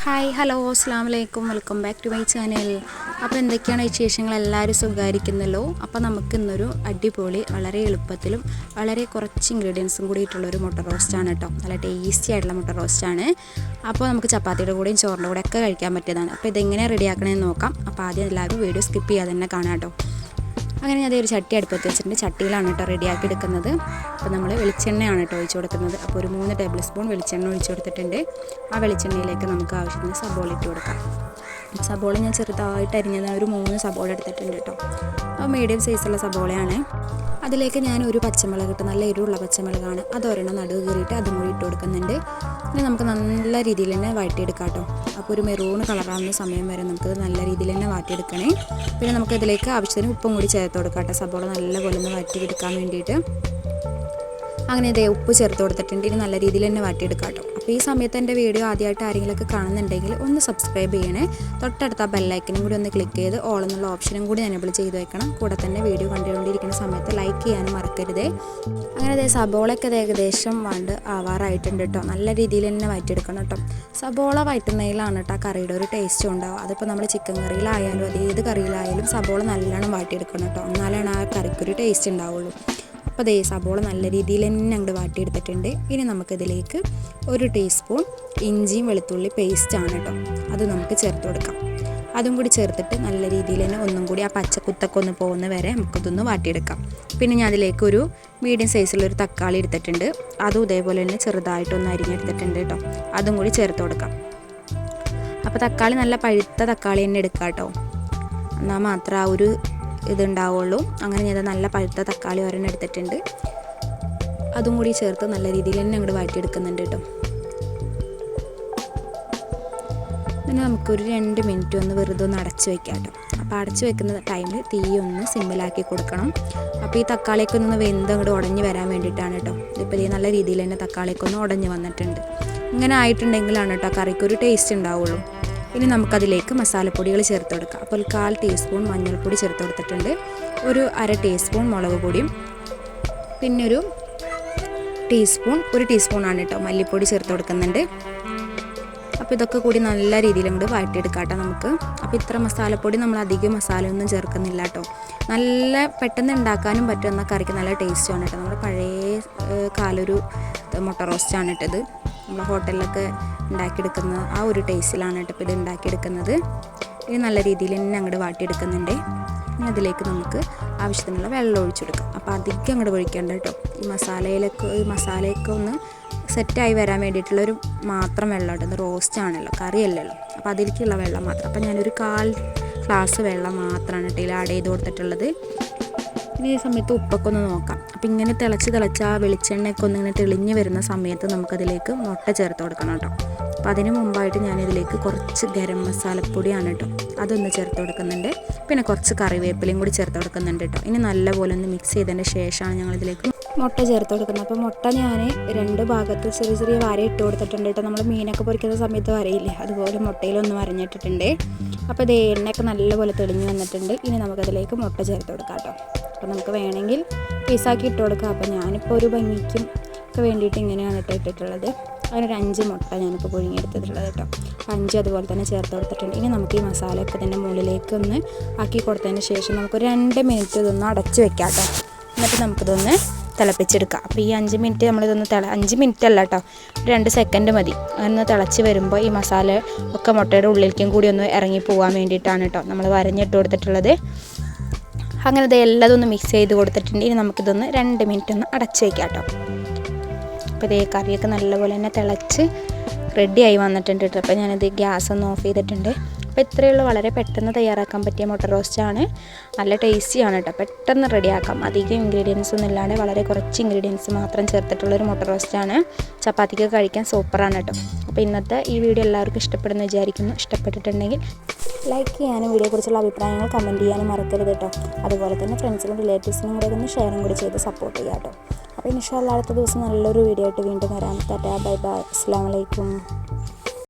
Hi hello അസ്സലാമു അലൈക്കും welcome back to my channel. അപ്പോൾ എന്തൊക്കെയാണ് വിശേഷങ്ങൾ? എല്ലാവരും സുഖമായിരിക്കുന്നല്ലോ. അപ്പോൾ നമുക്ക് ഇന്നൊരു അടിപൊളി വളരെ എളുപ്പത്തിലും വളരെ കുറച്ച് ഇൻഗ്രീഡിയൻസും കൂടിയിട്ടുള്ളൊരു മുട്ട റോസ്റ്റാണ് കേട്ടോ. നല്ല ടേസ്റ്റി ആയിട്ടുള്ള മുട്ട റോസ്റ്റാണ്. അപ്പോൾ നമുക്ക് ചപ്പാത്തിയുടെ കൂടെയും ചോറിൻ്റെ കൂടെ ഒക്കെ കഴിക്കാൻ പറ്റിയതാണ്. അപ്പോൾ ഇതെങ്ങനെ റെഡിയാക്കണമെന്ന് നോക്കാം. അപ്പോൾ ആദ്യം എല്ലാവരും വീഡിയോ സ്കിപ്പ് ചെയ്യാതെ തന്നെ കാണാം കേട്ടോ. അങ്ങനെ ഞാൻ ഒരു ചട്ടി അടുപ്പത്ത് വെച്ചിട്ടുണ്ട്. ചട്ടിയിലാണ് കേട്ടോ റെഡിയാക്കി എടുക്കുന്നത്. അപ്പോൾ നമ്മൾ വെളിച്ചെണ്ണയാണ് കേട്ടോ ഒഴിച്ച് കൊടുക്കുന്നത്. അപ്പോൾ ഒരു 3 ടേബിൾ സ്പൂൺ വെളിച്ചെണ്ണ ഒഴിച്ച് കൊടുത്തിട്ടുണ്ട്. ആ വെളിച്ചെണ്ണയിലേക്ക് നമുക്ക് ആവശ്യത്തിന് സബോള ഇട്ട് കൊടുക്കാം. സബോള ഞാൻ ചെറുതായിട്ട് അരിഞ്ഞത് ഒരു 3 സബോള എടുത്തിട്ടുണ്ട് കേട്ടോ. അപ്പോൾ മീഡിയം സൈസുള്ള സബോളയാണ്. അതിലേക്ക് ഞാൻ ഒരു പച്ചമുളക് ഇട്ട്, നല്ല എരിവുള്ള പച്ചമുളകാണ്, അതൊരെണ്ണം നടുവ് കീറിയിട്ട് അതും കൂടി ഇട്ട് കൊടുക്കുന്നുണ്ട്. പിന്നെ നമുക്ക് നല്ല രീതിയിൽ തന്നെ വഴറ്റിയെടുക്കാം കേട്ടോ. അപ്പോൾ ഒരു മെറൂൺ കളറാവുന്ന സമയം വരെ നമുക്ക് നല്ല രീതിയിൽ തന്നെ വാട്ടിയെടുക്കണേ. പിന്നെ നമുക്ക് ഇതിലേക്ക് ആവശ്യത്തിന് ഉപ്പും കൂടി ചേർത്ത് കൊടുക്കാം കേട്ടോ. സബോള നല്ലപോലെ ഒന്ന് വഴറ്റിയെടുക്കാൻ വേണ്ടിയിട്ട്. അങ്ങനെ ഇതേ ഉപ്പ് ചേർത്ത് കൊടുത്തിട്ടുണ്ട്. ഇനി നല്ല രീതിയിൽ തന്നെ വാട്ടിയെടുക്കാം കേട്ടോ. അപ്പോൾ ഈ സമയത്ത് എൻ്റെ വീഡിയോ ആദ്യമായിട്ട് ആരെങ്കിലുമൊക്കെ കാണുന്നുണ്ടെങ്കിൽ ഒന്ന് സബ്സ്ക്രൈബ് ചെയ്യണേ. തൊട്ടടുത്ത ബെല്ലൈക്കനും കൂടി ഒന്ന് ക്ലിക്ക് ചെയ്ത് ഓൾ എന്നുള്ള ഓപ്ഷനും കൂടി എനേബിൾ ചെയ്ത് വെക്കണം. കൂടെ തന്നെ വീഡിയോ കണ്ടുകൊണ്ടിരിക്കുന്ന സമയത്ത് ലൈക്ക് ചെയ്യാനും മറക്കരുതേ. അങ്ങനെ അതേ സബോളയൊക്കെ ഏകദേശം ആവാറായിട്ടുണ്ട് കേട്ടോ. നല്ല രീതിയിൽ തന്നെ വഴറ്റിയെടുക്കണം കേട്ടോ. സബോള വഴറ്റുന്നതിലാണ് കേട്ടോ കറിയുടെ ഒരു ടേസ്റ്റ് ഉണ്ടാവുക. അതിപ്പോൾ നമ്മൾ ചിക്കൻ കറിയിലായാലും അത് ഏത് കറിയിലായാലും സബോള നല്ലോണം വഴറ്റിയെടുക്കണം കേട്ടോ. എന്നാലാണ് ആ കറിക്കൊരു ടേസ്റ്റ് ഉണ്ടാവുള്ളൂ. അപ്പോൾ അതേ സബോള നല്ല രീതിയിൽ തന്നെ അങ്ങോട്ട് വാട്ടിയെടുത്തിട്ടുണ്ട്. ഇനി നമുക്കിതിലേക്ക് 1 ടീസ്പൂൺ ഇഞ്ചിയും വെളുത്തുള്ളി പേസ്റ്റാണ് കേട്ടോ, അത് നമുക്ക് ചേർത്ത് കൊടുക്കാം. അതും കൂടി ചേർത്തിട്ട് നല്ല രീതിയിൽ തന്നെ ഒന്നും കൂടി ആ പച്ചക്കുത്തൊക്കെ ഒന്ന് പോകുന്ന വരെ നമുക്കിതൊന്ന് വാട്ടിയെടുക്കാം. പിന്നെ ഞാൻ അതിലേക്ക് ഒരു മീഡിയം സൈസിലൊരു തക്കാളി എടുത്തിട്ടുണ്ട്. അതും ഇതേപോലെ തന്നെ ചെറുതായിട്ടൊന്ന് അരിഞ്ഞെടുത്തിട്ടുണ്ട് കേട്ടോ. അതും കൂടി ചേർത്ത് കൊടുക്കാം. അപ്പോൾ തക്കാളി നല്ല പഴുത്ത തക്കാളി തന്നെ എടുക്കാം കേട്ടോ, എന്നാൽ മാത്രം ആ ഒരു ഇതുണ്ടാവുള്ളൂ. അങ്ങനെ ഞാൻ നല്ല പഴുത്ത തക്കാളി ഒരെണ്ണം എടുത്തിട്ടുണ്ട്. അതും കൂടി ചേർത്ത് നല്ല രീതിയിൽ തന്നെ അങ്ങോട്ട് വാറ്റിയെടുക്കുന്നുണ്ട് കേട്ടോ. പിന്നെ നമുക്കൊരു 2 മിനിറ്റ് ഒന്ന് വെറുതെ ഒന്ന് അടച്ച് വെക്കാം കേട്ടോ. അപ്പോൾ അടച്ച് വെക്കുന്ന ടൈമിൽ തീ ഒന്ന് സിമ്മിലാക്കി കൊടുക്കണം. അപ്പോൾ ഈ തക്കാളിയൊക്കെ ഒന്ന് വെന്ത് അങ്ങോട്ട് ഉടഞ്ഞ് വരാൻ വേണ്ടിയിട്ടാണ് കേട്ടോ. ഇപ്പോൾ ഈ നല്ല രീതിയിൽ തന്നെ തക്കാളിയൊക്കെ ഒന്ന് ഉടഞ്ഞ് വന്നിട്ടുണ്ട്. ഇങ്ങനെ ആയിട്ടുണ്ടെങ്കിലാണ് കേട്ടോ കറിക്കൊരു ടേസ്റ്റ് ഉണ്ടാവുള്ളൂ. ഇനി നമുക്കതിലേക്ക് മസാലപ്പൊടികൾ ചേർത്ത് കൊടുക്കാം. അപ്പോൾ 1/4 ടീസ്പൂൺ മഞ്ഞൾപ്പൊടി ചേർത്ത് കൊടുത്തിട്ടുണ്ട്. ഒരു 1/2 ടീസ്പൂൺ മുളക് പൊടിയും, പിന്നെ ഒരു ടീസ്പൂണാണ് കേട്ടോ മല്ലിപ്പൊടി ചേർത്ത് കൊടുക്കുന്നുണ്ട്. അപ്പോൾ ഇതൊക്കെ കൂടി നല്ല രീതിയിൽ അങ്ങോട്ട് വഴറ്റിയെടുക്കാം കേട്ടോ നമുക്ക്. അപ്പോൾ ഇത്ര മസാലപ്പൊടി നമ്മൾ അധികം മസാലയൊന്നും ചേർക്കുന്നില്ല കേട്ടോ. നല്ല പെട്ടെന്ന് ഉണ്ടാക്കാനും പറ്റുന്ന കറിക്ക് നല്ല ടേസ്റ്റാണ് കേട്ടോ. നമ്മുടെ പഴയ കാലൊരു മുട്ട റോസ്റ്റാണ് കേട്ടത്. നമ്മൾ ഹോട്ടലിലൊക്കെ ഉണ്ടാക്കിയെടുക്കുന്ന ആ ഒരു ടേസ്റ്റിലാണ് കേട്ടോ ഇപ്പോൾ ഇത് ഉണ്ടാക്കിയെടുക്കുന്നത്. ഇനി നല്ല രീതിയിൽ തന്നെ അങ്ങോട്ട് വാട്ടിയെടുക്കുന്നുണ്ട്. ഇനി അതിലേക്ക് നമുക്ക് ആവശ്യത്തിനുള്ള വെള്ളം ഒഴിച്ചെടുക്കാം. അപ്പോൾ അധികം അങ്ങോട്ട് ഒഴിക്കേണ്ട കേട്ടോ. ഈ മസാലയൊക്കെ ഒന്ന് സെറ്റായി വരാൻ വേണ്ടിയിട്ടുള്ളൊരു മാത്രം വെള്ളം ഇടുന്നത്. റോസ്റ്റാണല്ലോ, കറിയല്ലല്ലോ. അപ്പോൾ അതിലേക്കുള്ള വെള്ളം മാത്രം. അപ്പോൾ ഞാനൊരു 1/4 ഗ്ലാസ് വെള്ളം മാത്രമാണ് കേട്ടോ ഇതിൽ ആഡ് ചെയ്ത് കൊടുത്തിട്ടുള്ളത്. ഇനി ഈ സമയത്ത് ഉപ്പൊക്കെ ഒന്ന് നോക്കാം. അപ്പോൾ ഇങ്ങനെ തിളച്ച് ആ വെളിച്ചെണ്ണയൊക്കെ ഒന്ന് ഇങ്ങനെ തെളിഞ്ഞ് വരുന്ന സമയത്ത് നമുക്കതിലേക്ക് മുട്ട ചേർത്ത് കൊടുക്കണം കേട്ടോ. അപ്പോൾ അതിന് മുമ്പായിട്ട് ഞാനിതിലേക്ക് കുറച്ച് ഗരം മസാലപ്പൊടിയാണ് കേട്ടോ, അതൊന്ന് ചേർത്ത് കൊടുക്കുന്നുണ്ട്. പിന്നെ കുറച്ച് കറിവേപ്പിലയും കൂടി ചേർത്ത് കൊടുക്കുന്നുണ്ട് കേട്ടോ. ഇനി നല്ലപോലെ ഒന്ന് മിക്സ് ചെയ്തതിന് ശേഷമാണ് ഞങ്ങളിതിലേക്ക് മുട്ട ചേർത്ത് കൊടുക്കുന്നത്. അപ്പോൾ മുട്ട ഞാൻ 2 ഭാഗത്ത് ചെറിയ വര ഇട്ട് കൊടുത്തിട്ടുണ്ട് കേട്ടോ. നമ്മൾ മീനൊക്കെ പൊരിക്കുന്ന സമയത്ത് വരയില്ലേ, അതുപോലെ മുട്ടയിലൊന്ന് വരഞ്ഞിട്ടിട്ടുണ്ട്. അപ്പോൾ ഇത് എണ്ണയൊക്കെ നല്ലപോലെ തെളിഞ്ഞ് വന്നിട്ടുണ്ട്. ഇനി നമുക്കതിലേക്ക് മുട്ട ചേർത്ത് കൊടുക്കാം കേട്ടോ. അപ്പോൾ നമുക്ക് വേണമെങ്കിൽ പീസാക്കി ഇട്ട് കൊടുക്കാം. അപ്പോൾ ഞാനിപ്പോൾ ഒരു ഭംഗിക്കും ഒക്കെ വേണ്ടിയിട്ട് ഇങ്ങനെയാണ് ഇട്ടിട്ടുള്ളത്. അതിനൊരു 5 മുട്ട ഞാനിപ്പോൾ പുഴുങ്ങിയെടുത്തിട്ടുള്ളത് കേട്ടോ. 5 അതുപോലെ തന്നെ ചേർത്ത് കൊടുത്തിട്ടുണ്ട്. ഇനി നമുക്ക് ഈ മസാലയൊക്കെ തന്നെ മുകളിലേക്ക് ഒന്ന് ആക്കി കൊടുത്തതിന് ശേഷം നമുക്കൊരു 2 മിനിറ്റ് ഇതൊന്ന് അടച്ച് വെക്കാം കേട്ടോ. എന്നിട്ട് നമുക്കിതൊന്ന് തിളപ്പിച്ചെടുക്കാം. അപ്പോൾ ഈ 5 മിനിറ്റ് നമ്മളിതൊന്ന് 5 മിനിറ്റ് അല്ല കേട്ടോ, 2 സെക്കൻഡ് മതി. അങ്ങനെ തിളച്ച് വരുമ്പോൾ ഈ മസാല ഒക്കെ മുട്ടയുടെ ഉള്ളിലേക്കും കൂടി ഒന്ന് ഇറങ്ങി പോകാൻ വേണ്ടിയിട്ടാണ് കേട്ടോ നമ്മൾ വരഞ്ഞിട്ട് കൊടുത്തിട്ടുള്ളത്. അങ്ങനെ ഇത് എല്ലാം ഒന്ന് മിക്സ് ചെയ്ത് കൊടുത്തിട്ടുണ്ട്. ഇനി നമുക്കിതൊന്ന് 2 മിനിറ്റ് ഒന്ന് അടച്ച് വയ്ക്കാം കേട്ടോ. അപ്പോൾ ഇതേ കറിയൊക്കെ നല്ലപോലെ തന്നെ തിളച്ച് റെഡിയായി വന്നിട്ടുണ്ട് കേട്ടോ. അപ്പോൾ ഞാനിത് ഗ്യാസ് ഒന്ന് ഓഫ് ചെയ്തിട്ടുണ്ട്. അപ്പോൾ ഇത്രയേ ഉള്ളൂ, വളരെ പെട്ടെന്ന് തയ്യാറാക്കാൻ പറ്റിയ മുട്ട റോസ്റ്റാണ്. നല്ല ടേസ്റ്റിയാണ് കേട്ടോ, പെട്ടെന്ന് റെഡിയാക്കാം. അധികം ഇൻഗ്രീഡിയൻസ് ഒന്നും ഇല്ലാണ്ട് വളരെ കുറച്ച് ഇൻഗ്രീഡിയൻസ് മാത്രം ചേർത്തിട്ടുള്ളൊരു മുട്ട റോസ്റ്റാണ്. ചപ്പാത്തിക്ക് കഴിക്കാൻ സൂപ്പറാണ് കേട്ടോ. അപ്പോൾ ഇന്നത്തെ ഈ വീഡിയോ എല്ലാവർക്കും ഇഷ്ടപ്പെടുമെന്ന് വിചാരിക്കുന്നു. ഇഷ്ടപ്പെട്ടിട്ടുണ്ടെങ്കിൽ ലൈക്ക് ചെയ്യാനും വീഡിയോയെക്കുറിച്ചുള്ള അഭിപ്രായങ്ങൾ കമൻറ്റ് ചെയ്യാനും മറക്കരുത് കേട്ടോ. അതുപോലെ തന്നെ ഫ്രണ്ട്സിനും റിലേറ്റീവ്സിനും കൂടെ ഒന്ന് ഷെയറും കൂടി ചെയ്ത് സപ്പോർട്ട് ചെയ്യാം കേട്ടോ. അപ്പോൾ ഇൻഷാ അല്ലാഹ് അടുത്ത ദിവസം നല്ലൊരു വീഡിയോ ആയിട്ട് വീണ്ടും വരാം. Tata bye bye. അസ്സലാമു അലൈക്കും.